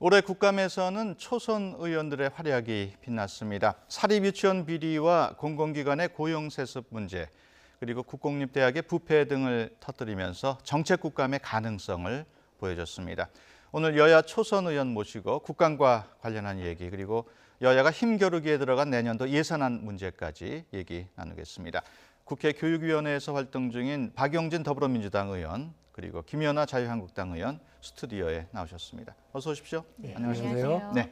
올해 국감에서는 초선 의원들의 활약이 빛났습니다. 사립유치원 비리와 공공기관의 고용세습 문제, 그리고 국공립대학의 부패 등을 터뜨리면서 정책 국감의 가능성을 보여줬습니다. 오늘 여야 초선 의원 모시고 국감과 관련한 얘기, 그리고 여야가 힘겨루기에 들어간 내년도 예산안 문제까지 얘기 나누겠습니다. 국회 교육위원회에서 활동 중인 박용진 더불어민주당 의원, 그리고 김연아 자유한국당 의원 스튜디오에 나오셨습니다. 어서 오십시오. 네, 안녕하세요. 네.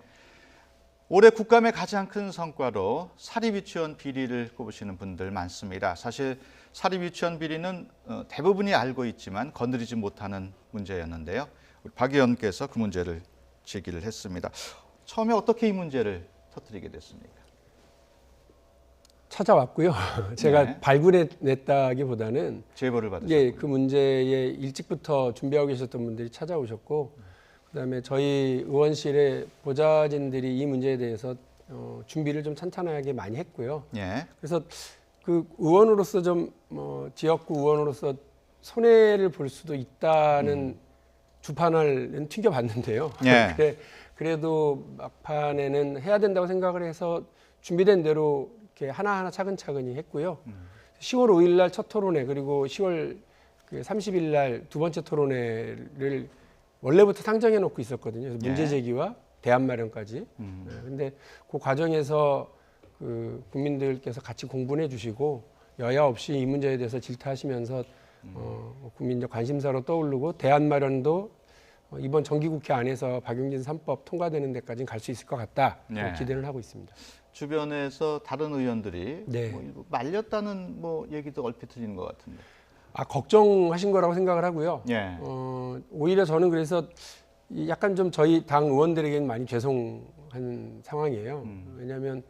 올해 국감의 가장 큰 성과로 사립유치원 비리를 꼽으시는 분들 많습니다. 사실 사립유치원 비리는 대부분이 알고 있지만 건드리지 못하는 문제였는데요. 박 의원께서 그 문제를 제기를 했습니다. 처음에 어떻게 이 문제를 터뜨리게 됐습니까? 찾아왔고요. 제가 네. 발굴해냈다기보다는 제보를 받으셨군요. 예, 그 문제에 일찍부터 준비하고 계셨던 분들이 찾아오셨고, 그다음에 저희 의원실의 보좌진들이 이 문제에 대해서 준비를 좀 탄탄하게 많이 했고요. 예. 그래서 그 의원으로서 좀 지역구 의원으로서 손해를 볼 수도 있다는 주판을 튕겨봤는데요. 예. 그래도 막판에는 해야 된다고 생각을 해서 준비된 대로 이렇게 하나하나 차근차근히 했고요. 10월 5일 날 첫 토론회, 그리고 10월 30일 날 두 번째 토론회를 원래부터 상정해 놓고 있었거든요. 그래서 문제 제기와 대안 마련까지. 근데 그 과정에서 그 국민들께서 같이 공분해 주시고 여야 없이 이 문제에 대해서 질타하시면서 국민적 관심사로 떠오르고 대안 마련도 이번 정기국회 안에서 박용진 3법 통과되는 데까지는 갈 수 있을 것 같다. 기대를 하고 있습니다. 주변에서 다른 의원들이 네. 뭐 말렸다는 얘기도 얼핏 들리는 것 같은데. 걱정하신 거라고 생각을 하고요. 예. 오히려 저는 그래서 약간 좀 저희 당 의원들에게는 많이 죄송한 상황이에요. 왜냐하면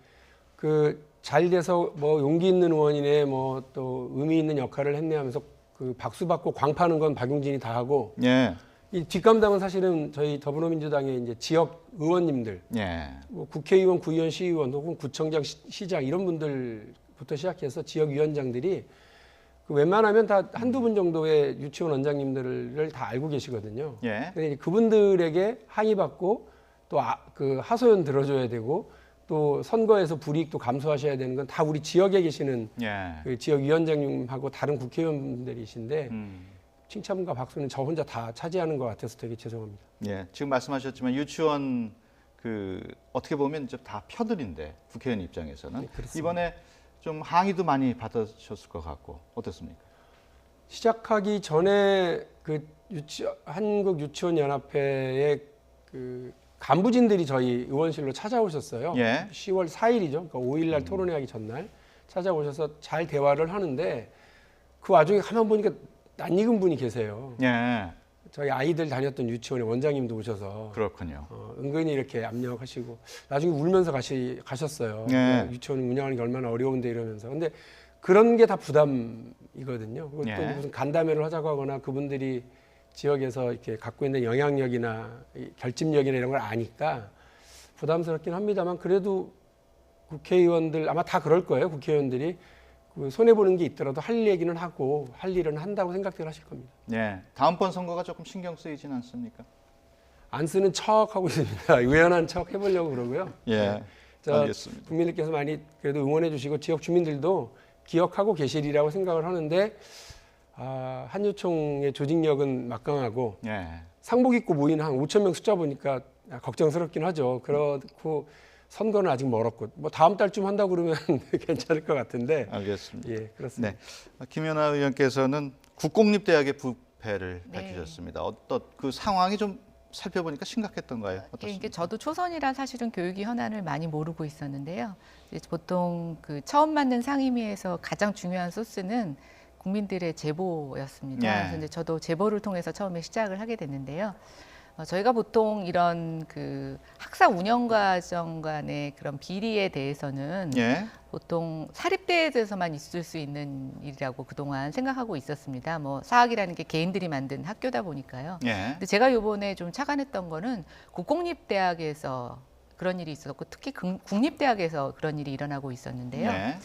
그 잘 돼서 용기 있는 의원이네, 또 의미 있는 역할을 했네 하면서 그 박수 받고 광파는 건 박용진이 다 하고, 예. 이 뒷감당은 사실은 저희 더불어민주당의 이제 지역 의원님들, 예. 국회의원, 구의원, 시의원 혹은 구청장, 시장 이런 분들부터 시작해서 지역 위원장들이 그 웬만하면 다 한두 분 정도의 유치원 원장님들을 다 알고 계시거든요. 예. 근데 그분들에게 항의받고 또 그 하소연 들어줘야 되고 또 선거에서 불이익도 감수하셔야 되는 건 다 우리 지역에 계시는 예. 그 지역 위원장님하고 다른 국회의원분들이신데 칭찬과 박수는 저 혼자 다 차지하는 것 같아서 되게 죄송합니다. 예. 지금 말씀하셨지만 유치원 어떻게 보면 이제 다 표들인데 국회의원 입장에서는 네, 그렇습니다. 이번에 좀 항의도 많이 받으셨을 것 같고 어떻습니까? 시작하기 전에 그 한국유치원연합회의 그 간부진들이 저희 의원실로 찾아오셨어요. 예. 10월 4일이죠. 그러니까 5일 날 토론회하기 전날 찾아오셔서 잘 대화를 하는데 그 와중에 가만 보니까 낯익은 분이 계세요. 예. 저희 아이들 다녔던 유치원의 원장님도 오셔서 그렇군요. 은근히 이렇게 압력하시고 나중에 울면서 가셨어요. 예. 유치원 운영하는 게 얼마나 어려운데 이러면서. 근데 그런 게 다 부담이거든요. 그리고 예. 또 무슨 간담회를 하자고 하거나 그분들이 지역에서 이렇게 갖고 있는 영향력이나 결집력이나 이런 걸 아니까 부담스럽긴 합니다만, 그래도 국회의원들 아마 다 그럴 거예요. 국회의원들이 그 손해 보는 게 있더라도 할 얘기는 하고 할 일은 한다고 생각들 하실 겁니다. 예. 다음번 선거가 조금 신경 쓰이진 않습니까? 안 쓰는 척 하고 있습니다. 유연한 척 해보려고 그러고요. 예. 알겠습니다. 국민들께서 많이 그래도 응원해 주시고 지역 주민들도 기억하고 계시리라고 생각을 하는데, 한유총의 조직력은 막강하고 예. 상복 입고 모이는 한 5천 명 숫자 보니까 걱정스럽긴 하죠. 그렇고 선거는 아직 멀었고 다음 달쯤 한다고 그러면 괜찮을 것 같은데. 알겠습니다. 예, 그렇습니다. 네. 김연아 의원께서는 국공립대학의 부패를 네. 밝히셨습니다. 어떤 그 상황이 좀 살펴보니까 심각했던가요? 어떻습니까? 이게 저도 초선이라 사실은 교육위 현안을 많이 모르고 있었는데요. 이제 보통 그 처음 맞는 상임위에서 가장 중요한 소스는 국민들의 제보였습니다. 예. 그래서 이제 저도 제보를 통해서 처음에 시작을 하게 됐는데요. 저희가 보통 이런 그 학사 운영 과정 간의 그런 비리에 대해서는 예. 보통 사립대에서만 있을 수 있는 일이라고 그동안 생각하고 있었습니다. 사학이라는 게 개인들이 만든 학교다 보니까요. 예. 근데 제가 이번에 좀 착안했던 거는 국공립대학에서 그런 일이 있었고, 특히 국립대학에서 그런 일이 일어나고 있었는데요. 예.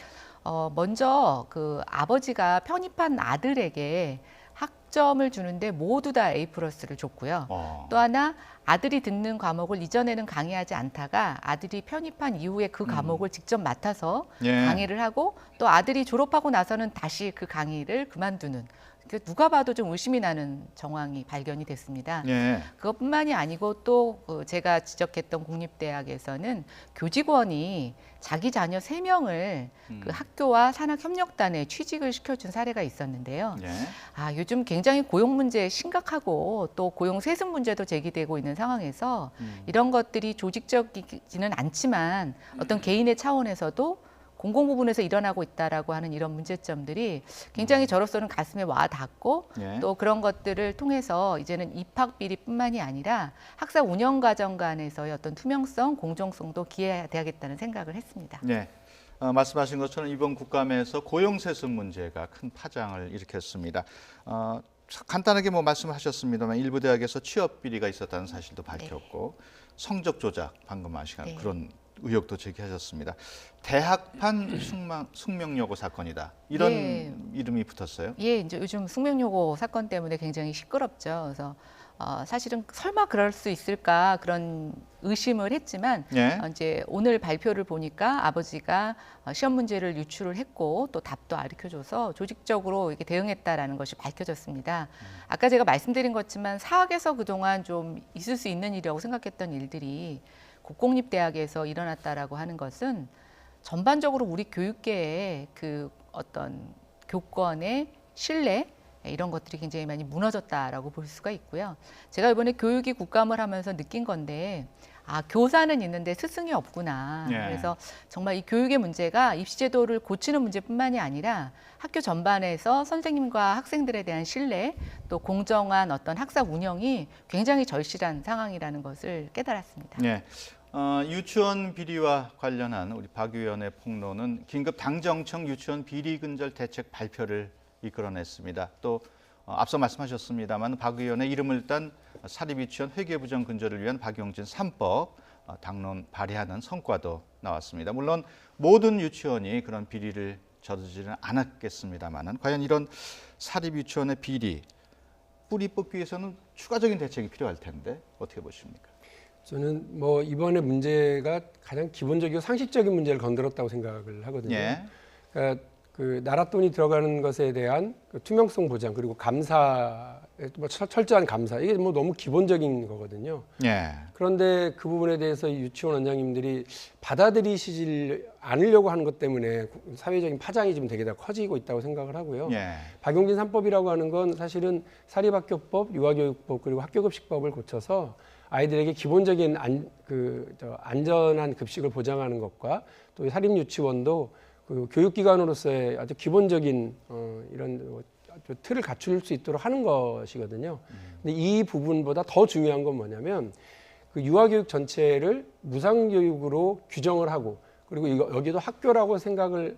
먼저 그 아버지가 편입한 아들에게 학점을 주는데 모두 다 A+를 줬고요. 또 하나 아들이 듣는 과목을 이전에는 강의하지 않다가 아들이 편입한 이후에 그 과목을 직접 맡아서 예. 강의를 하고 또 아들이 졸업하고 나서는 다시 그 강의를 그만두는 누가 봐도 좀 의심이 나는 정황이 발견이 됐습니다. 예. 그것뿐만이 아니고 또 제가 지적했던 국립대학에서는 교직원이 자기 자녀 3명을 그 학교와 산학협력단에 취직을 시켜준 사례가 있었는데요. 예. 요즘 굉장히 고용 문제 심각하고 또 고용 세습 문제도 제기되고 있는 상황에서 이런 것들이 조직적이지는 않지만 어떤 개인의 차원에서도 공공 부분에서 일어나고 있다라고 하는 이런 문제점들이 굉장히 저로서는 가슴에 와 닿고 예. 또 그런 것들을 통해서 이제는 입학 비리뿐만이 아니라 학사 운영 과정 간에서의 어떤 투명성, 공정성도 기해야겠다는 생각을 했습니다. 네. 말씀하신 것처럼 이번 국감에서 고용세습 문제가 큰 파장을 일으켰습니다. 간단하게 뭐 말씀하셨습니다만 일부 대학에서 취업 비리가 있었다는 사실도 밝혔고 성적 조작 방금 아시간 네. 그런 의혹도 제기하셨습니다. 대학판 숙명여고 사건이다. 이런 예. 이름이 붙었어요. 예, 이제 요즘 숙명여고 사건 때문에 굉장히 시끄럽죠. 그래서 사실은 설마 그럴 수 있을까 그런 의심을 했지만 예. 이제 오늘 발표를 보니까 아버지가 시험 문제를 유출을 했고 또 답도 가르쳐줘서 조직적으로 이렇게 대응했다라는 것이 밝혀졌습니다. 아까 제가 말씀드린 것지만 사학에서 그동안 좀 있을 수 있는 일이라고 생각했던 일들이 국공립대학에서 일어났다라고 하는 것은 전반적으로 우리 교육계의 그 어떤 교권의 신뢰 이런 것들이 굉장히 많이 무너졌다라고 볼 수가 있고요. 제가 이번에 교육이 국감을 하면서 느낀 건데 교사는 있는데 스승이 없구나. 예. 그래서 정말 이 교육의 문제가 입시제도를 고치는 문제뿐만이 아니라 학교 전반에서 선생님과 학생들에 대한 신뢰 또 공정한 어떤 학사 운영이 굉장히 절실한 상황이라는 것을 깨달았습니다. 네. 유치원 비리와 관련한 우리 박 의원의 폭로는 긴급 당정청 유치원 비리 근절 대책 발표를 이끌어냈습니다. 또 앞서 말씀하셨습니다만 박 의원의 이름을 딴 사립유치원 회계부정 근절을 위한 박용진 3법 당론 발의하는 성과도 나왔습니다. 물론 모든 유치원이 그런 비리를 저지르지는 않았겠습니다만 과연 이런 사립유치원의 비리 뿌리 뽑기 위해서는 추가적인 대책이 필요할 텐데 어떻게 보십니까? 저는 뭐 이번에 문제가 가장 기본적이고 상식적인 문제를 건드렸다고 생각을 하거든요. 예. 그러니까 그 나라 돈이 들어가는 것에 대한 그 투명성 보장 그리고 감사, 뭐 철저한 감사 이게 뭐 너무 기본적인 거거든요. 예. 그런데 그 부분에 대해서 유치원 원장님들이 받아들이시지 않으려고 하는 것 때문에 사회적인 파장이 지금 되게 다 커지고 있다고 생각을 하고요. 예. 박용진 3법이라고 하는 건 사실은 사립학교법, 유아교육법 그리고 학교급식법을 고쳐서 아이들에게 기본적인 안전한 급식을 보장하는 것과 또 사립유치원도 그 교육기관으로서의 아주 기본적인 이런 틀을 갖출 수 있도록 하는 것이거든요. 근데 이 부분보다 더 중요한 건 뭐냐면 그 유아교육 전체를 무상교육으로 규정을 하고 그리고 여기도 학교라고 생각을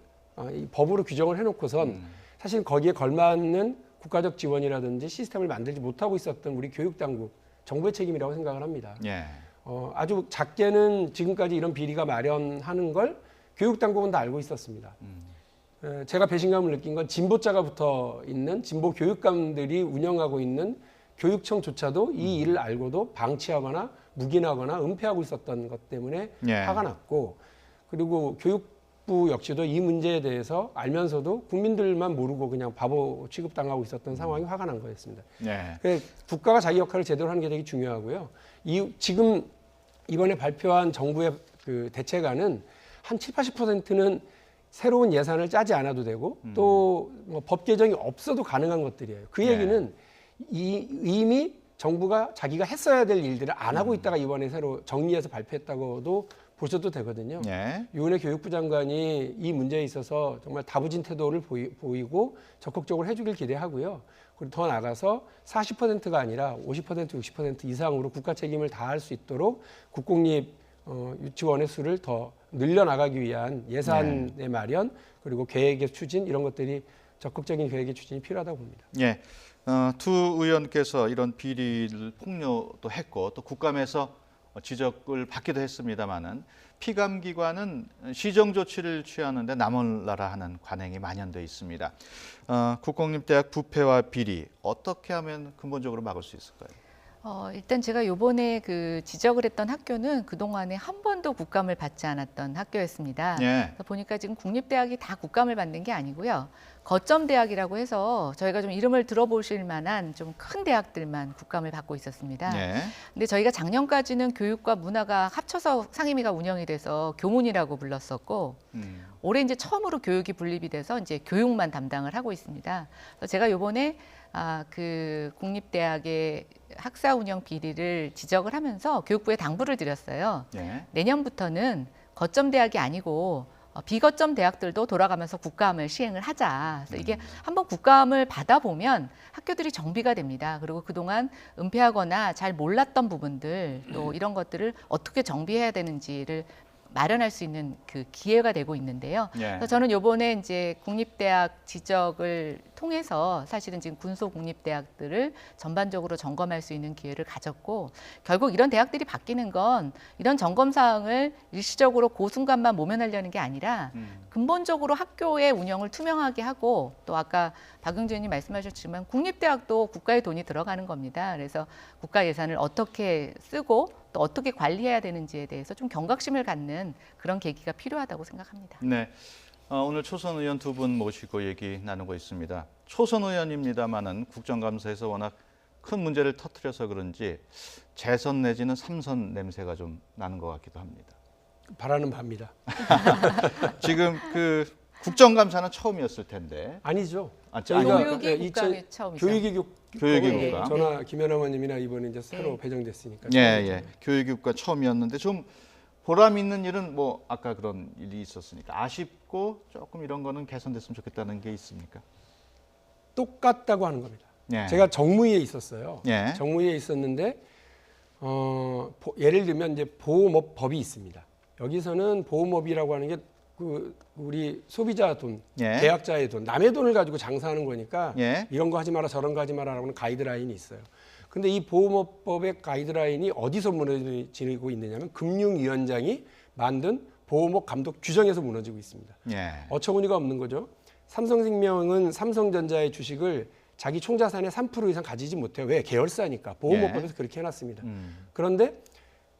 이 법으로 규정을 해놓고선 사실 거기에 걸맞는 국가적 지원이라든지 시스템을 만들지 못하고 있었던 우리 교육당국, 정부의 책임이라고 생각을 합니다. 예. 아주 작게는 지금까지 이런 비리가 마련하는 걸 교육당국은 다 알고 있었습니다. 제가 배신감을 느낀 건 진보자가 붙어 있는 진보 교육감들이 운영하고 있는 교육청조차도 이 일을 알고도 방치하거나 묵인하거나 은폐하고 있었던 것 때문에 예. 화가 났고 그리고 교육부 역시도 이 문제에 대해서 알면서도 국민들만 모르고 그냥 바보 취급당하고 있었던 상황이 화가 난 거였습니다. 예. 그래서 국가가 자기 역할을 제대로 하는 게 되게 중요하고요. 지금 이번에 발표한 정부의 그 대책안은 한 70~80%는 새로운 예산을 짜지 않아도 되고 또 뭐 법 개정이 없어도 가능한 것들이에요. 그 네. 얘기는 이미 정부가 자기가 했어야 될 일들을 안 하고 있다가 이번에 새로 정리해서 발표했다고도 보셔도 되거든요. 예. 유은혜 교육부 장관이 이 문제에 있어서 정말 다부진 태도를 보이고 적극적으로 해주길 기대하고요. 그리고 더 나아가서 40%가 아니라 50%, 60% 이상으로 국가 책임을 다할 수 있도록 국공립 유치원의 수를 더 늘려나가기 위한 예산의 마련 그리고 계획의 추진 이런 것들이 적극적인 계획의 추진이 필요하다고 봅니다. 예. 두 의원께서 이런 비리를 폭로도 했고 또 국감에서 지적을 받기도 했습니다마는 피감기관은 시정 조치를 취하는데 나몰라라 하는 관행이 만연돼 있습니다. 국공립대학 부패와 비리 어떻게 하면 근본적으로 막을 수 있을까요? 일단 제가 요번에 그 지적을 했던 학교는 그동안에 한 번도 국감을 받지 않았던 학교였습니다. 예. 그래서 보니까 지금 국립대학이 다 국감을 받는 게 아니고요. 거점대학이라고 해서 저희가 좀 이름을 들어보실 만한 좀 큰 대학들만 국감을 받고 있었습니다. 예. 근데 저희가 작년까지는 교육과 문화가 합쳐서 상임위가 운영이 돼서 교문이라고 불렀었고 올해 이제 처음으로 교육이 분립이 돼서 이제 교육만 담당을 하고 있습니다. 그래서 제가 요번에 그 국립대학의 학사 운영 비리를 지적을 하면서 교육부에 당부를 드렸어요. 예. 내년부터는 거점 대학이 아니고 비거점 대학들도 돌아가면서 국감을 시행을 하자. 그래서 이게 한번 국감을 받아보면 학교들이 정비가 됩니다. 그리고 그동안 은폐하거나 잘 몰랐던 부분들 또 이런 것들을 어떻게 정비해야 되는지를 마련할 수 있는 그 기회가 되고 있는데요. 예. 그래서 저는 요번에 이제 국립대학 지적을 통해서 사실은 지금 군소국립대학들을 전반적으로 점검할 수 있는 기회를 가졌고 결국 이런 대학들이 바뀌는 건 이런 점검 사항을 일시적으로 그 순간만 모면하려는 게 아니라 근본적으로 학교의 운영을 투명하게 하고 또 아까 박용진 의원님 말씀하셨지만 국립대학도 국가의 돈이 들어가는 겁니다. 그래서 국가 예산을 어떻게 쓰고 또 어떻게 관리해야 되는지에 대해서 좀 경각심을 갖는 그런 계기가 필요하다고 생각합니다. 네. 오늘 초선 의원 두 분 모시고 얘기 나누고 있습니다. 초선 의원입니다마는 국정감사에서 워낙 큰 문제를 터뜨려서 그런지 재선 내지는 삼선 냄새가 좀 나는 것 같기도 합니다. 바라는 바입니다. 지금 그 국정감사는 처음이었을 텐데. 아니죠. 저희가 교육이 국감이 처음이죠. 교육이 국감. 저나 김연아 의원님이나 이번에 이제 새로 배정됐으니까. 예. 교육이 국감 처음이었는데 좀 보람 있는 일은 뭐 아까 그런 일이 있었으니까 아쉽고 조금 이런 거는 개선됐으면 좋겠다는 게 있습니까? 똑같다고 하는 겁니다. 예. 제가 정무위에 있었어요. 예. 정무위에 있었는데 예를 들면 이제 보호업법이 있습니다. 여기서는 보호업이라고 하는 게 그 우리 소비자 돈, 예. 계약자의 돈, 남의 돈을 가지고 장사하는 거니까 예. 이런 거 하지 마라 저런 거 하지 마라라고는 가이드라인이 있어요. 근데 이 보호업법의 가이드라인이 어디서 무너지고 있느냐면 금융위원장이 만든 보호업 감독 규정에서 무너지고 있습니다. 예. 어처구니가 없는 거죠. 삼성생명은 삼성전자의 주식을 자기 총자산의 3% 이상 가지지 못해요. 왜? 계열사니까. 보호업법에서 그렇게 해놨습니다. 그런데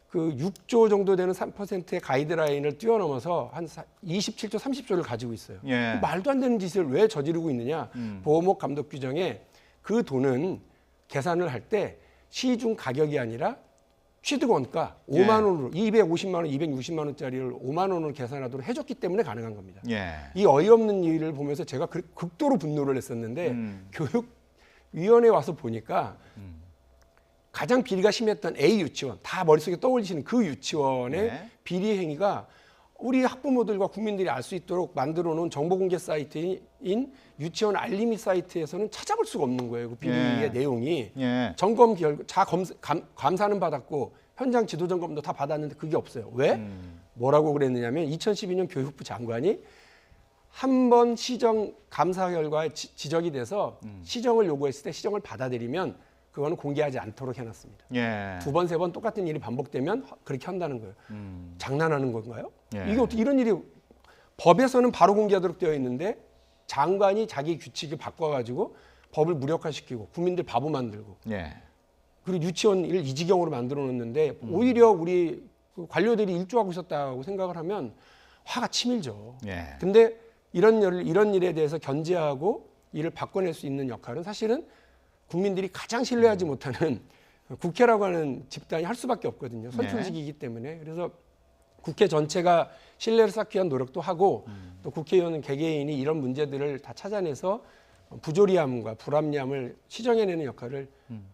그 6조 정도 되는 3%의 가이드라인을 뛰어넘어서 한 27조, 30조를 가지고 있어요. 예. 말도 안 되는 짓을 왜 저지르고 있느냐. 보호업 감독 규정에 그 돈은 계산을 할 때 시중 가격이 아니라 취득원가 5만 원으로 250만 원, 260만 원짜리를 5만 원으로 계산하도록 해줬기 때문에 가능한 겁니다. 예. 이 어이없는 일을 보면서 제가 극도로 분노를 했었는데 교육위원회에 와서 보니까 가장 비리가 심했던 A 유치원, 다 머릿속에 떠올리시는 그 유치원의 네. 비리 행위가 우리 학부모들과 국민들이 알 수 있도록 만들어 놓은 정보공개 사이트인 유치원 알림이 사이트에서는 찾아볼 수가 없는 거예요. 그 비리의 예. 내용이. 예. 점검 결과 감사는 받았고 현장 지도 점검도 다 받았는데 그게 없어요. 왜? 뭐라고 그랬느냐면 2012년 교육부 장관이 한 번 시정 감사 결과에 지적이 돼서 시정을 요구했을 때 시정을 받아들이면 그거는 공개하지 않도록 해놨습니다. 예. 두 번, 세 번 똑같은 일이 반복되면 그렇게 한다는 거예요. 장난하는 건가요? 예. 이게 어떻게 이런 일이 법에서는 바로 공개하도록 되어 있는데 장관이 자기 규칙을 바꿔가지고 법을 무력화시키고 국민들 바보 만들고 예. 그리고 유치원을 이 지경으로 만들어 놓는데 오히려 우리 그 관료들이 일조하고 있었다고 생각을 하면 화가 치밀죠. 예. 근데 이런 일에 대해서 견제하고 이를 바꿔낼 수 있는 역할은 사실은 국민들이 가장 신뢰하지 못하는 국회라고 하는 집단이 할 수밖에 없거든요. 선출직이기 때문에. 그래서 국회 전체가 신뢰를 쌓기 위한 노력도 하고 또 국회의원은 개개인이 이런 문제들을 다 찾아내서 부조리함과 불합리함을 시정해내는 역할을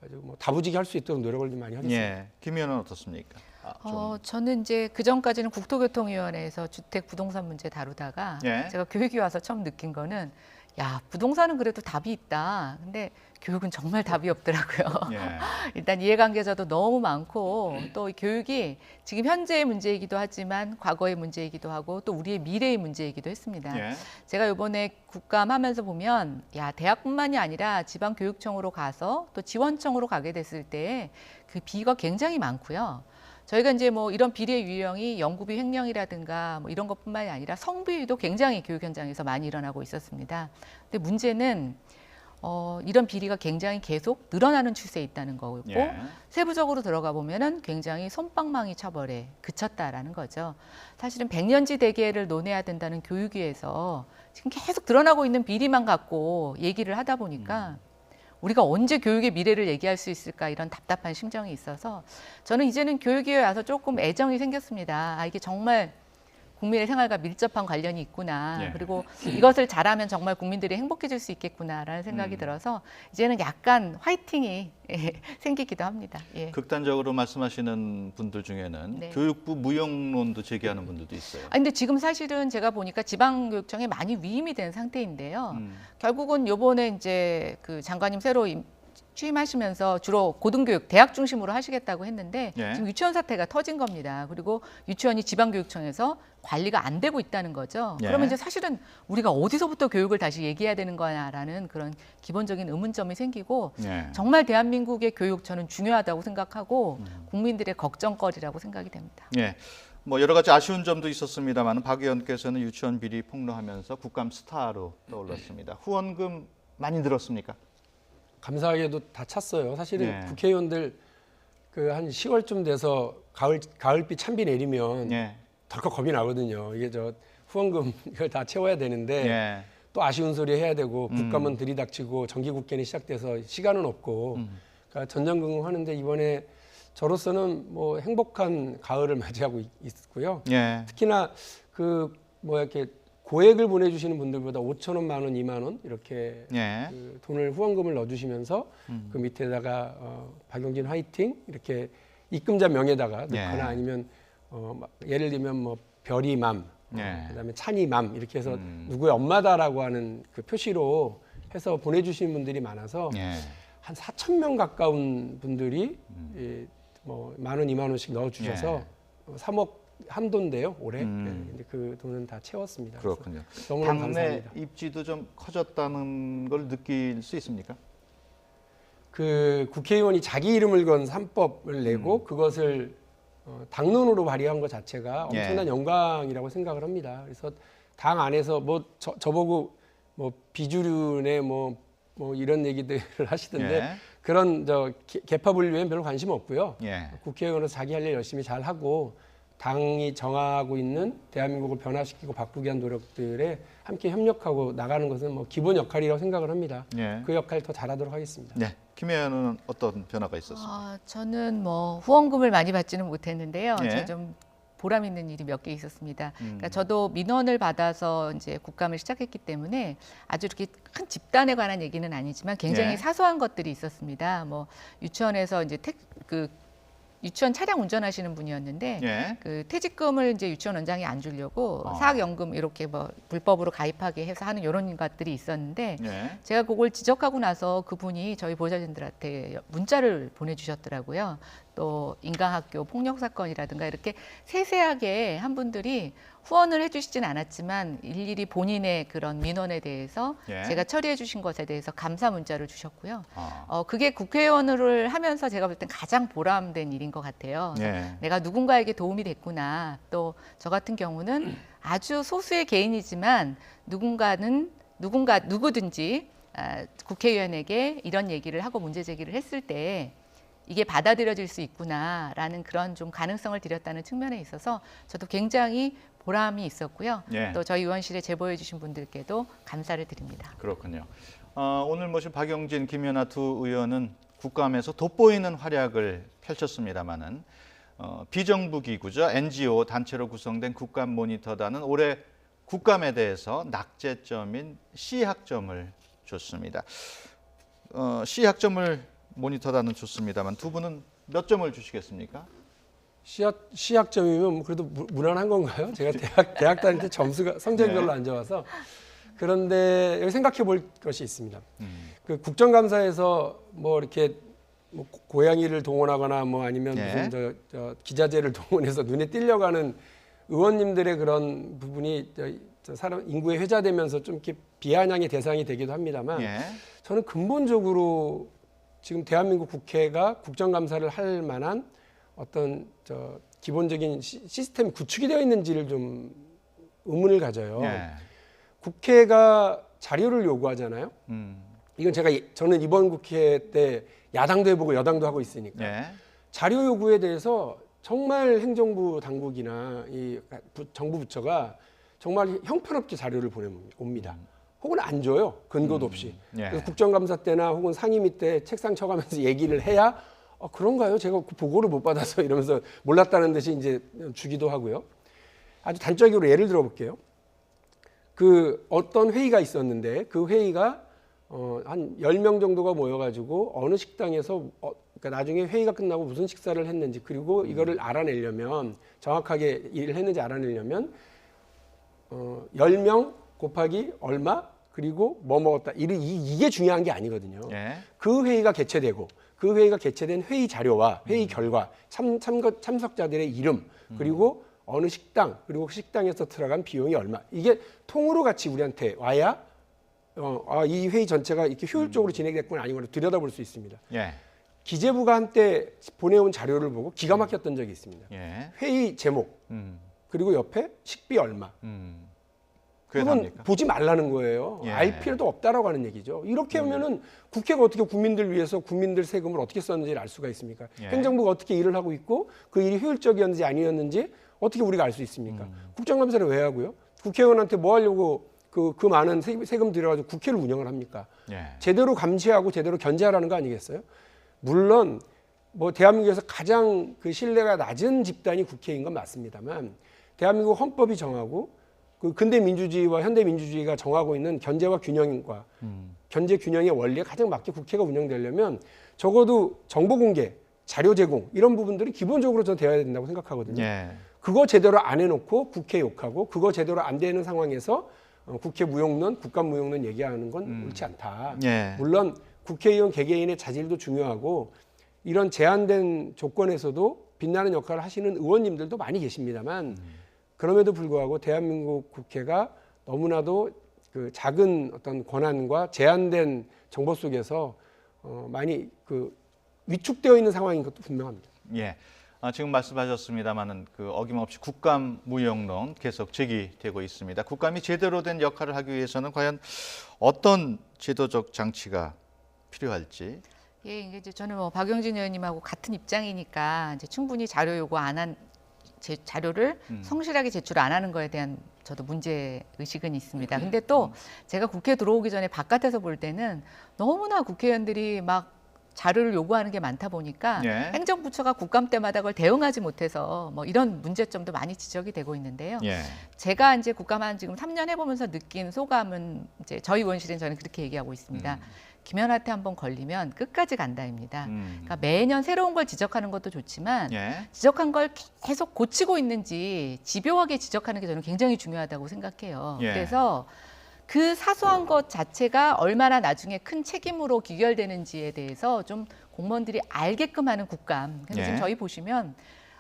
아주 뭐 다부지게 할 수 있도록 노력을 좀 많이 하겠습니다. 예. 김 의원은 어떻습니까? 저는 이제 그 전까지는 국토교통위원회에서 주택 부동산 문제 다루다가 예. 제가 교육이 와서 처음 느낀 거는 야, 부동산은 그래도 답이 있다. 근데 교육은 정말 답이 없더라고요. 예. 일단 이해관계자도 너무 많고 또 이 교육이 지금 현재의 문제이기도 하지만 과거의 문제이기도 하고 또 우리의 미래의 문제이기도 했습니다. 예. 제가 이번에 국감하면서 보면 야, 대학뿐만이 아니라 지방교육청으로 가서 또 지원청으로 가게 됐을 때 그 비가 굉장히 많고요. 저희가 이제 뭐 이런 비리의 유형이 연구비 횡령이라든가 뭐 이런 것뿐만이 아니라 성비위도 굉장히 교육 현장에서 많이 일어나고 있었습니다. 근데 문제는 이런 비리가 굉장히 계속 늘어나는 추세에 있다는 거고 예. 세부적으로 들어가 보면은 굉장히 솜방망이 처벌에 그쳤다라는 거죠. 사실은 백년지 대계를 논해야 된다는 교육위에서 지금 계속 드러나고 있는 비리만 갖고 얘기를 하다 보니까 우리가 언제 교육의 미래를 얘기할 수 있을까 이런 답답한 심정이 있어서 저는 이제는 교육위에 와서 조금 애정이 생겼습니다. 아, 이게 정말 국민의 생활과 밀접한 관련이 있구나. 예. 그리고 이것을 잘하면 정말 국민들이 행복해질 수 있겠구나라는 생각이 들어서 이제는 약간 화이팅이 생기기도 합니다. 예. 극단적으로 말씀하시는 분들 중에는 네. 교육부 무용론도 제기하는 분들도 있어요. 아, 근데 지금 사실은 제가 보니까 지방교육청에 많이 위임이 된 상태인데요. 결국은 요번에 이제 그 장관님 새로 취임하시면서 주로 고등교육, 대학 중심으로 하시겠다고 했는데 예. 지금 유치원 사태가 터진 겁니다. 그리고 유치원이 지방교육청에서 관리가 안 되고 있다는 거죠. 예. 그러면 이제 사실은 우리가 어디서부터 교육을 다시 얘기해야 되는 거냐라는 그런 기본적인 의문점이 생기고 예. 정말 대한민국의 교육 저는 중요하다고 생각하고 국민들의 걱정거리라고 생각이 됩니다. 예. 뭐 여러 가지 아쉬운 점도 있었습니다만 박 의원께서는 유치원 비리 폭로하면서 국감 스타로 떠올랐습니다. 후원금 많이 늘었습니까? 감사하게도 다 찼어요. 사실은 예. 국회의원들 그 한 10월쯤 돼서 가을비 찬비 내리면 예. 덜컥 겁이 나거든요. 이게 저 후원금 이걸 다 채워야 되는데 예. 또 아쉬운 소리 해야 되고 국감은 들이닥치고 정기국회는 시작돼서 시간은 없고 그러니까 전전긍긍하는데 이번에 저로서는 뭐 행복한 가을을 맞이하고 있고요. 예. 특히나 그 뭐 이렇게 고액을 보내주시는 분들보다 5천 원, 만 원, 2만 원 이렇게 예. 그 돈을 후원금을 넣어주시면서 그 밑에다가 박용진 화이팅 이렇게 입금자 명에다가 넣거나 예. 아니면 예를 들면 뭐 별이맘, 예. 그다음에 찬이맘 이렇게 해서 누구의 엄마다라고 하는 그 표시로 해서 보내주시는 분들이 많아서 예. 한 4천 명 가까운 분들이 뭐 만 원, 2만 원씩 넣어주셔서 3억 한도인데요 올해. 네, 근데 그 돈은 다 채웠습니다. 그렇군요. 너무나 당내 감사합니다. 입지도 좀 커졌다는 걸 느낄 수 있습니까? 그 국회의원이 자기 이름을 건 3법을 내고 그것을 당론으로 발의한 것 자체가 엄청난 예. 영광이라고 생각을 합니다. 그래서 당 안에서 뭐 저보고 뭐 비주류네 뭐 이런 얘기들을 하시던데 예. 그런 개파 분류에는 별로 관심 없고요. 예. 국회의원으로 자기 할 일 열심히 잘 하고 당이 정하고 있는 대한민국을 변화시키고 바꾸기 위한 노력들에 함께 협력하고 나가는 것은 뭐 기본 역할이라고 생각을 합니다. 예. 그 역할 더 잘하도록 하겠습니다. 네. 김 의원은 어떤 변화가 있었습니까? 저는 뭐 후원금을 많이 받지는 못했는데요. 예. 제가 좀 보람 있는 일이 몇 개 있었습니다. 그러니까 저도 민원을 받아서 이제 국감을 시작했기 때문에 아주 이렇게 큰 집단에 관한 얘기는 아니지만 굉장히 예. 사소한 것들이 있었습니다. 뭐 유치원에서 이제 유치원 차량 운전하시는 분이었는데 예. 그 퇴직금을 이제 유치원 원장이 안 주려고 어. 사학연금 이렇게 뭐 불법으로 가입하게 해서 하는 이런 것들이 있었는데 예. 제가 그걸 지적하고 나서 그분이 저희 보좌진들한테 문자를 보내주셨더라고요. 또 인강학교 폭력 사건이라든가 이렇게 세세하게 한 분들이 후원을 해주시진 않았지만 일일이 본인의 그런 민원에 대해서 예. 제가 처리해 주신 것에 대해서 감사 문자를 주셨고요. 아. 그게 국회의원을 하면서 제가 볼 땐 가장 보람된 일인 것 같아요. 예. 내가 누군가에게 도움이 됐구나. 또 저 같은 경우는 아주 소수의 개인이지만 누구든지 국회의원에게 이런 얘기를 하고 문제 제기를 했을 때 이게 받아들여질 수 있구나라는 그런 좀 가능성을 드렸다는 측면에 있어서 저도 굉장히 보람이 있었고요. 예. 또 저희 의원실에 제보해 주신 분들께도 감사를 드립니다. 그렇군요. 오늘 모신 박용진, 김연아 두 의원은 국감에서 돋보이는 활약을 펼쳤습니다마는 비정부 기구죠. NGO 단체로 구성된 국감 모니터단은 올해 국감에 대해서 낙제점인 C학점을 줬습니다. C학점을 모니터단은 줬습니다만 두 분은 몇 점을 주시겠습니까? C학점이면 그래도 무난한 건가요? 제가 대학 다닐 때 점수가 성적이 별로 안 좋아서 그런데 여기 생각해 볼 것이 있습니다. 그 국정감사에서 뭐 이렇게 뭐 고양이를 동원하거나 뭐 아니면 무슨 저 기자재를 동원해서 눈에 띄려가는 의원님들의 그런 부분이 사람 인구에 회자되면서 좀 이렇게 비아냥의 대상이 되기도 합니다만 예. 저는 근본적으로 지금 대한민국 국회가 국정감사를 할 만한 어떤 기본적인 시스템이 구축이 되어 있는지를 좀 의문을 가져요. 예. 국회가 자료를 요구하잖아요. 음. 이건 저는 이번 국회 때 야당도 해보고 여당도 하고 있으니까 예. 자료 요구에 대해서 정말 행정부 당국이나 이 정부 부처가 정말 형편없게 자료를 보내옵니다. 혹은 안 줘요. 근거도 없이. 예. 그래서 국정감사 때나 혹은 상임위 때 책상 쳐가면서 얘기를 해야 그런가요? 제가 그 보고를 못 받아서 이러면서 몰랐다는 듯이 이제 주기도 하고요. 아주 단적으로 예를 들어 볼게요. 그 어떤 회의가 있었는데 그 회의가 한 10명 정도가 모여가지고 어느 식당에서 그러니까 나중에 회의가 끝나고 무슨 식사를 했는지 그리고 이거를 알아내려면 정확하게 일을 했는지 알아내려면 10명 곱하기 얼마 그리고 뭐 먹었다 이게 중요한 게 아니거든요. 예. 그 회의가 개최되고 그 회의가 개최된 회의 자료와 회의 결과 참석자들의 이름 그리고 어느 식당 그리고 식당에서 들어간 비용이 얼마 이게 통으로 같이 우리한테 와야 이 회의 전체가 이렇게 효율적으로 진행됐건 아니건 들여다볼 수 있습니다. 예. 기재부가 한때 보내온 자료를 보고 기가 막혔던 적이 있습니다. 예. 회의 제목 그리고 옆에 식비 얼마. 그게 그건 답니까? 보지 말라는 거예요. 예. 알 필요도 없다라고 하는 얘기죠. 이렇게 하면은 국회가 어떻게 국민들 위해서 국민들 세금을 어떻게 썼는지를 알 수가 있습니까? 예. 행정부가 어떻게 일을 하고 있고 그 일이 효율적이었는지 아니었는지 어떻게 우리가 알 수 있습니까? 국정감사를 왜 하고요? 국회의원한테 뭐 하려고 그 많은 세금 들여가지고 국회를 운영을 합니까? 예. 제대로 감시하고 제대로 견제하라는 거 아니겠어요? 물론 뭐 대한민국에서 가장 그 신뢰가 낮은 집단이 국회인 건 맞습니다만 대한민국 헌법이 정하고 그 근대 민주주의와 현대 민주주의가 정하고 있는 견제와 균형과 견제 균형의 원리에 가장 맞게 국회가 운영되려면 적어도 정보 공개, 자료 제공 이런 부분들이 기본적으로 저 되어야 된다고 생각하거든요. 예. 그거 제대로 안 해놓고 국회 욕하고 그거 제대로 안 되는 상황에서 국회 무용론, 국감 무용론 얘기하는 건 옳지 않다. 예. 물론 국회의원 개개인의 자질도 중요하고 이런 제한된 조건에서도 빛나는 역할을 하시는 의원님들도 많이 계십니다만 그럼에도 불구하고 대한민국 국회가 너무나도 그 작은 어떤 권한과 제한된 정보 속에서 많이 그 위축되어 있는 상황인 것도 분명합니다. 예. 지금 말씀하셨습니다마는 그 어김없이 국감 무용론 계속 제기되고 있습니다. 국감이 제대로 된 역할을 하기 위해서는 과연 어떤 제도적 장치가 필요할지. 예, 이제 저는 뭐 박용진 의원님하고 같은 입장이니까 이제 충분히 자료 요구 안 한 자료를 성실하게 제출 안 하는 거에 대한 저도 문제 의식은 있습니다. 근데 또 제가 국회 들어오기 전에 바깥에서 볼 때는 너무나 국회의원들이 막 자료를 요구하는 게 많다 보니까 예. 행정부처가 국감 때마다 그걸 대응하지 못해서 뭐 이런 문제점도 많이 지적이 되고 있는데요. 예. 제가 이제 국감 한 지금 3년 해보면서 느낀 소감은 이제 저희 의원실은 저는 그렇게 얘기하고 있습니다. 김연아한테 한번 걸리면 끝까지 간다입니다. 그러니까 매년 새로운 걸 지적하는 것도 좋지만 예. 지적한 걸 계속 고치고 있는지 집요하게 지적하는 게 저는 굉장히 중요하다고 생각해요. 예. 그래서 그 사소한 것 자체가 얼마나 나중에 큰 책임으로 귀결되는지에 대해서 좀 공무원들이 알게끔 하는 국감. 근데 지금 예. 저희 보시면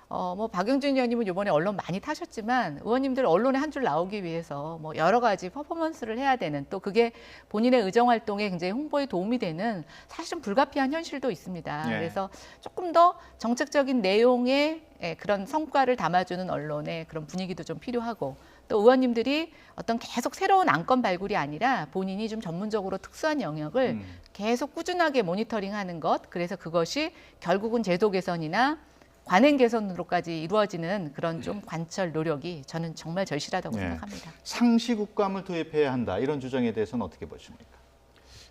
뭐 박용진 의원님은 이번에 언론 많이 타셨지만 의원님들 언론에 한 줄 나오기 위해서 뭐 여러 가지 퍼포먼스를 해야 되는 또 그게 본인의 의정 활동에 굉장히 홍보에 도움이 되는 사실 좀 불가피한 현실도 있습니다. 예. 그래서 조금 더 정책적인 내용의 그런 성과를 담아주는 언론의 그런 분위기도 좀 필요하고 또 의원님들이 어떤 계속 새로운 안건 발굴이 아니라 본인이 좀 전문적으로 특수한 영역을 계속 꾸준하게 모니터링하는 것 그래서 그것이 결국은 제도 개선이나 관행 개선으로까지 이루어지는 그런 좀 관철 노력이 저는 정말 절실하다고 예. 생각합니다. 상시 국감을 도입해야 한다 이런 주장에 대해서는 어떻게 보십니까?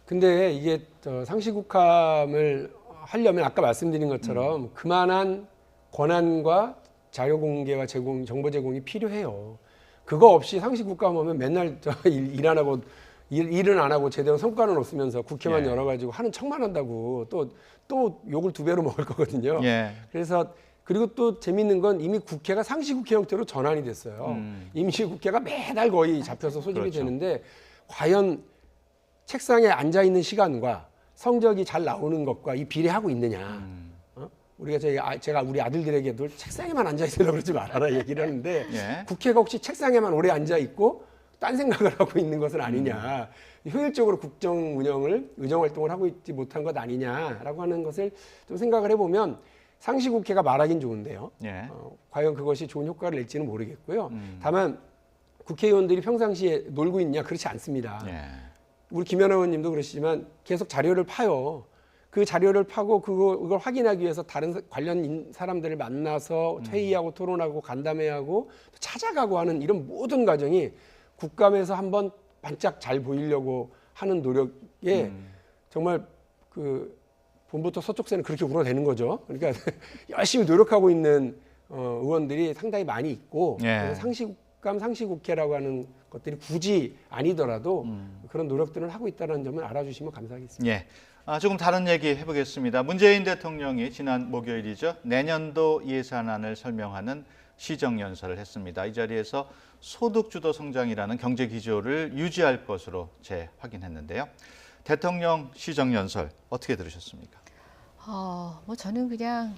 근데 이게 상시국감을 하려면 아까 말씀드린 것처럼 그만한 권한과 자료 공개와 정보 제공이 필요해요. 그거 없이 상시국감 하면 맨날 일은 안 하고 제대로 성과는 없으면서 국회만 예. 열어가지고 하는 척만 한다고 또 욕을 2배로 먹을 거거든요. 예. 그래서 그리고 또 재밌는 건 이미 국회가 상시국회 형태로 전환이 됐어요. 임시국회가 매달 거의 잡혀서 소집이 그렇죠. 되는데 과연 책상에 앉아 있는 시간과 성적이 잘 나오는 것과 이 비례하고 있느냐. 우리가 제가 우리 아들들에게도 책상에만 앉아 있으려고 그러지 말아라 얘기를 하는데 예. 국회가 혹시 책상에만 오래 앉아 있고 딴 생각을 하고 있는 것은 아니냐. 효율적으로 국정 운영을 의정 활동을 하고 있지 못한 것 아니냐라고 하는 것을 좀 생각을 해보면 상시국회가 말하긴 좋은데요. 예. 과연 그것이 좋은 효과를 낼지는 모르겠고요. 다만 국회의원들이 평상시에 놀고 있냐? 그렇지 않습니다. 예. 우리 김연아 의원님도 그러시지만 계속 자료를 파요. 그 자료를 파고 그걸 확인하기 위해서 다른 관련 사람들을 만나서 회의하고 토론하고 간담회하고 찾아가고 하는 이런 모든 과정이 국감에서 한번 반짝 잘 보이려고 하는 노력에 정말 그 봄부터 서쪽새는 그렇게 울어대는 거죠. 그러니까 열심히 노력하고 있는 의원들이 상당히 많이 있고 예. 상시국감, 상시국회라고 하는 것들이 굳이 아니더라도 그런 노력들을 하고 있다는 점을 알아주시면 감사하겠습니다. 예. 조금 다른 얘기 해보겠습니다. 문재인 대통령이 지난 목요일이죠. 내년도 예산안을 설명하는 시정연설을 했습니다. 이 자리에서 소득주도 성장이라는 경제 기조를 유지할 것으로 재확인했는데요. 대통령 시정연설 어떻게 들으셨습니까? 뭐 저는 그냥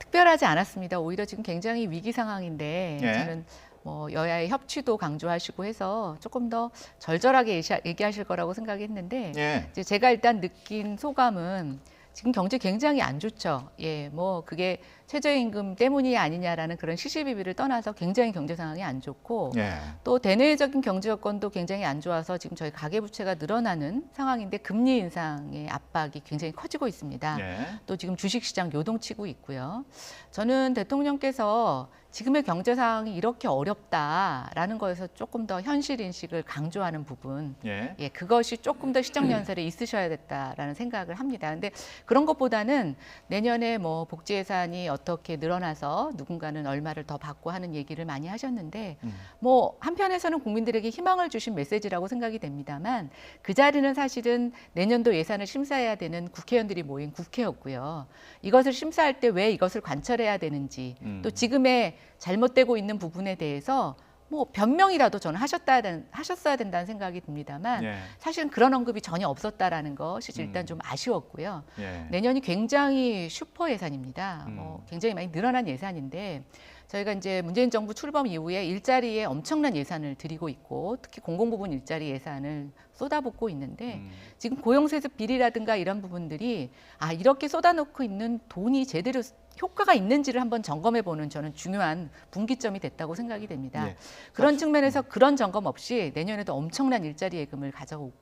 특별하지 않았습니다. 오히려 지금 굉장히 위기 상황인데 예. 저는 뭐 여야의 협치도 강조하시고 해서 조금 더 절절하게 얘기하실 거라고 생각했는데 예. 이제 제가 일단 느낀 소감은 지금 경제 굉장히 안 좋죠. 예, 뭐 그게 최저임금 때문이 아니냐라는 그런 시시비비를 떠나서 굉장히 경제 상황이 안 좋고 예. 또 대내적인 경제 여건도 굉장히 안 좋아서 지금 저희 가계부채가 늘어나는 상황인데 금리 인상의 압박이 굉장히 커지고 있습니다. 예. 또 지금 주식시장 요동치고 있고요. 저는 대통령께서 지금의 경제 상황이 이렇게 어렵다라는 거에서 조금 더 현실 인식을 강조하는 부분, 예. 예, 그것이 조금 더 시정연설에 있으셔야 됐다라는 생각을 합니다. 근데 그런 것보다는 내년에 뭐 복지 예산이 어떻게 늘어나서 누군가는 얼마를 더 받고 하는 얘기를 많이 하셨는데 뭐 한편에서는 국민들에게 희망을 주신 메시지라고 생각이 됩니다만 그 자리는 사실은 내년도 예산을 심사해야 되는 국회의원들이 모인 국회였고요. 이것을 심사할 때 왜 이것을 관철해야 되는지 또 지금의 잘못되고 있는 부분에 대해서 뭐 변명이라도 저는 하셨어야 된다는 생각이 듭니다만 예. 사실은 그런 언급이 전혀 없었다라는 것이 일단 좀 아쉬웠고요. 예. 내년이 굉장히 슈퍼 예산입니다. 굉장히 많이 늘어난 예산인데 저희가 이제 문재인 정부 출범 이후에 일자리에 엄청난 예산을 들이고 있고 특히 공공부문 일자리 예산을 쏟아붓고 있는데 지금 고용세습 비리라든가 이런 부분들이 이렇게 쏟아놓고 있는 돈이 제대로 효과가 있는지를 한번 점검해보는 저는 중요한 분기점이 됐다고 생각이 됩니다. 예. 그런 측면에서 그런 점검 없이 내년에도 엄청난 일자리 예금을 가져오고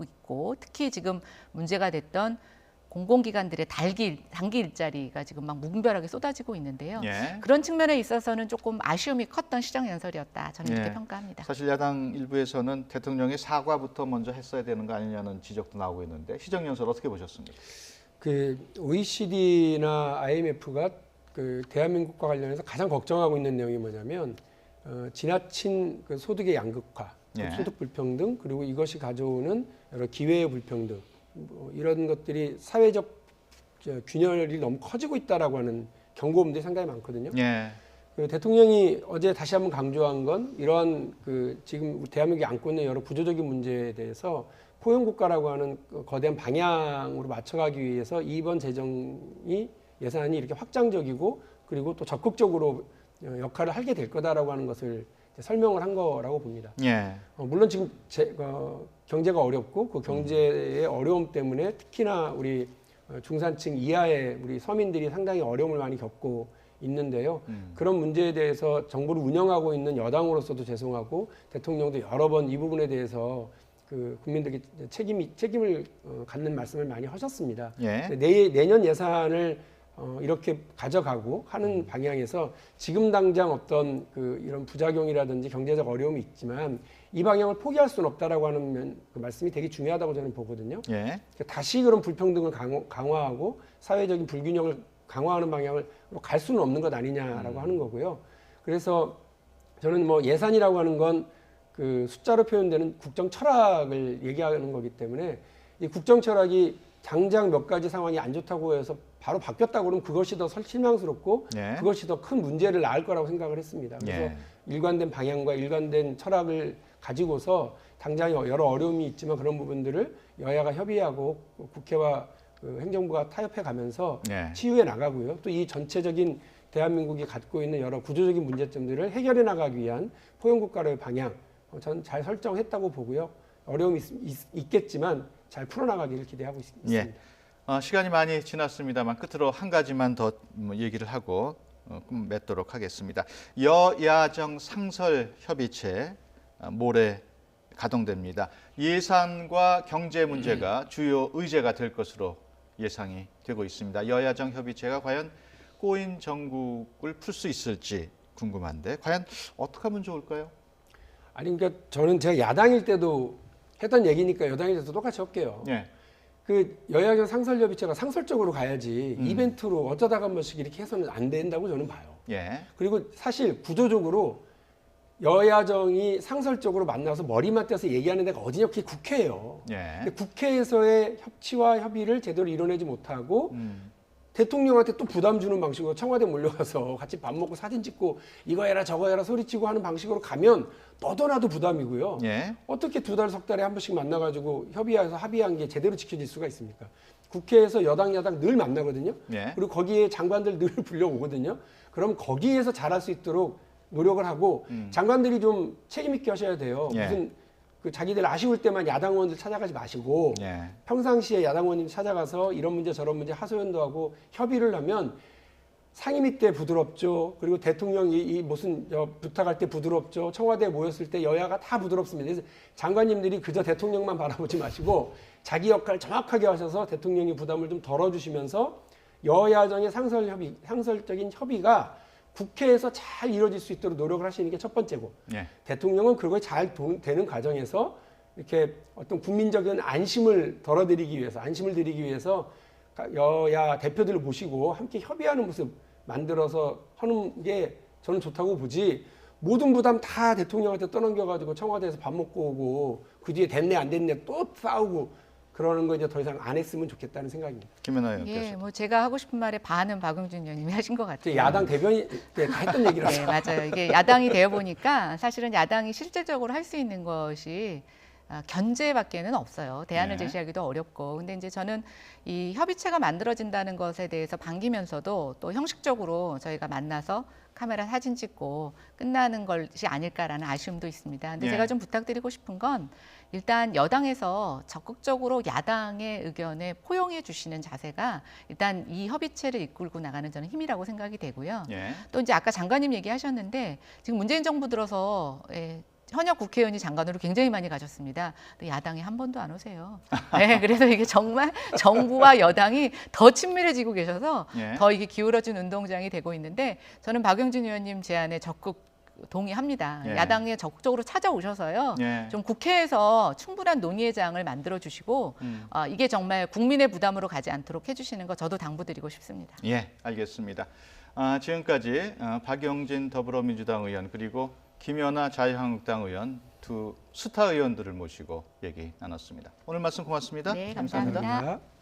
있고 특히 지금 문제가 됐던 공공기관들의 단기 일자리가 지금 막 무분별하게 쏟아지고 있는데요. 예. 그런 측면에 있어서는 조금 아쉬움이 컸던 시정연설이었다. 저는 이렇게 예. 평가합니다. 사실 야당 일부에서는 대통령이 사과부터 먼저 했어야 되는 거 아니냐는 지적도 나오고 있는데 시정연설 어떻게 보셨습니까? 그 OECD나 IMF가 그 대한민국과 관련해서 가장 걱정하고 있는 내용이 뭐냐면 지나친 그 소득의 양극화, 예. 소득 불평등 그리고 이것이 가져오는 여러 기회의 불평등 뭐 이런 것들이 사회적 균열이 너무 커지고 있다라고 하는 경고음들이 상당히 많거든요. 예. 그 대통령이 어제 다시 한번 강조한 건 이러한 그 지금 대한민국이 안고 있는 여러 구조적인 문제에 대해서 포용국가라고 하는 거대한 방향으로 맞춰가기 위해서 이번 예산이 이렇게 확장적이고 그리고 또 적극적으로 역할을 하게 될 거다라고 하는 것을 설명을 한 거라고 봅니다. 예. 물론 지금 경제가 어렵고 그 경제의 어려움 때문에 특히나 우리 중산층 이하의 우리 서민들이 상당히 어려움을 많이 겪고 있는데요. 그런 문제에 대해서 정부를 운영하고 있는 여당으로서도 죄송하고 대통령도 여러 번 이 부분에 대해서 그 국민들에게 책임을 갖는 말씀을 많이 하셨습니다. 예. 내년 예산을 이렇게 가져가고 하는 방향에서 지금 당장 어떤 그 이런 부작용이라든지 경제적 어려움이 있지만 이 방향을 포기할 수는 없다라고 하는 그 말씀이 되게 중요하다고 저는 보거든요. 예. 다시 그런 불평등을 강화하고 사회적인 불균형을 강화하는 방향으로 갈 수는 없는 것 아니냐라고 하는 거고요. 그래서 저는 뭐 예산이라고 하는 건 그 숫자로 표현되는 국정 철학을 얘기하는 거기 때문에 이 국정 철학이 당장 몇 가지 상황이 안 좋다고 해서 바로 바뀌었다고 그러면 그것이 더 실망스럽고 예. 그것이 더 큰 문제를 낳을 거라고 생각을 했습니다. 그래서 예. 일관된 방향과 일관된 철학을 가지고서 당장 여러 어려움이 있지만 그런 부분들을 여야가 협의하고 국회와 그 행정부가 타협해 가면서 예. 치유해 나가고요. 또 이 전체적인 대한민국이 갖고 있는 여러 구조적인 문제점들을 해결해 나가기 위한 포용국가의 방향 저는 잘 설정했다고 보고요. 어려움이 있겠지만 잘 풀어나가기를 기대하고 있습니다. 예. 시간이 많이 지났습니다만 끝으로 한 가지만 더 얘기를 하고 맺도록 하겠습니다. 여야정 상설협의체 모레 가동됩니다. 예산과 경제 문제가 주요 의제가 될 것으로 예상이 되고 있습니다. 여야정 협의체가 과연 꼬인 정국을 풀 수 있을지 궁금한데 과연 어떻게 하면 좋을까요? 아니 그러니까 저는 제가 야당일 때도 했던 얘기니까 여당일 때도 똑같이 할게요. 예. 그 여야정 상설협의체가 상설적으로 가야지 이벤트로 어쩌다가 한 번씩 이렇게 해서는 안 된다고 저는 봐요. 예. 그리고 사실 구조적으로 여야정이 상설적으로 만나서 머리만 떼서 얘기하는 데가 어디냐? 그게 국회예요. 예. 근데 국회에서의 협치와 협의를 제대로 이뤄내지 못하고 대통령한테 또 부담 주는 방식으로 청와대 몰려가서 같이 밥 먹고 사진 찍고 이거 해라 저거 해라 소리치고 하는 방식으로 가면 너도나도 부담이고요. 예. 어떻게 두 달, 석 달에 한 번씩 만나가지고 협의해서 합의한 게 제대로 지켜질 수가 있습니까? 국회에서 여당, 야당 늘 만나거든요. 예. 그리고 거기에 장관들 늘 불려오거든요. 그럼 거기에서 잘할 수 있도록 노력을 하고 장관들이 좀 책임 있게 하셔야 돼요. 예. 무슨 그 자기들 아쉬울 때만 야당 의원들 찾아가지 마시고 예. 평상시에 야당 의원님 찾아가서 이런 문제 저런 문제 하소연도 하고 협의를 하면 상임위 때 부드럽죠. 그리고 대통령이 이 무슨 부탁할 때 부드럽죠. 청와대에 모였을 때 여야가 다 부드럽습니다. 그래서 장관님들이 그저 대통령만 바라보지 마시고 자기 역할 정확하게 하셔서 대통령이 부담을 좀 덜어주시면서 여야정의 상설적인 협의가 국회에서 잘 이루어질 수 있도록 노력을 하시는 게 첫 번째고 예. 대통령은 그걸 잘 되는 과정에서 이렇게 어떤 국민적인 안심을 덜어드리기 위해서 안심을 드리기 위해서 여야 대표들을 모시고 함께 협의하는 모습 만들어서 하는 게 저는 좋다고 보지 모든 부담 다 대통령한테 떠넘겨가지고 청와대에서 밥 먹고 오고 그 뒤에 됐네 안 됐네 또 싸우고 그러는 거 이제 더 이상 안 했으면 좋겠다는 생각입니다. 김연아 의원께서. 예, 뭐 제가 하고 싶은 말의 반은 박용진 의원님이 하신 것 같아요. 야당 대변인 때 다 했던 얘기라서. 네, 맞아요. 이게 야당이 되어 보니까 사실은 야당이 실질적으로 할 수 있는 것이 견제밖에는 없어요. 대안을 네. 제시하기도 어렵고. 근데 이제 저는 이 협의체가 만들어진다는 것에 대해서 반기면서도 또 형식적으로 저희가 만나서 카메라 사진 찍고 끝나는 것이 아닐까라는 아쉬움도 있습니다. 근데 예. 제가 좀 부탁드리고 싶은 건 일단 여당에서 적극적으로 야당의 의견에 포용해 주시는 자세가 일단 이 협의체를 이끌고 나가는 저는 힘이라고 생각이 되고요. 예. 또 이제 아까 장관님 얘기하셨는데 지금 문재인 정부 들어서 현역 국회의원이 장관으로 굉장히 많이 가셨습니다. 근데 야당이 한 번도 안 오세요. 네, 그래서 이게 정말 정부와 여당이 더 친밀해지고 계셔서 예. 더 이게 기울어진 운동장이 되고 있는데 저는 박용진 의원님 제안에 적극 동의합니다. 예. 야당에 적극적으로 찾아오셔서요. 예. 좀 국회에서 충분한 논의의 장을 만들어 주시고 이게 정말 국민의 부담으로 가지 않도록 해주시는 거 저도 당부드리고 싶습니다. 예, 알겠습니다. 지금까지 박용진 더불어민주당 의원 그리고 김연아 자유한국당 의원 두 스타 의원들을 모시고 얘기 나눴습니다. 오늘 말씀 고맙습니다. 네, 감사합니다. 감사합니다.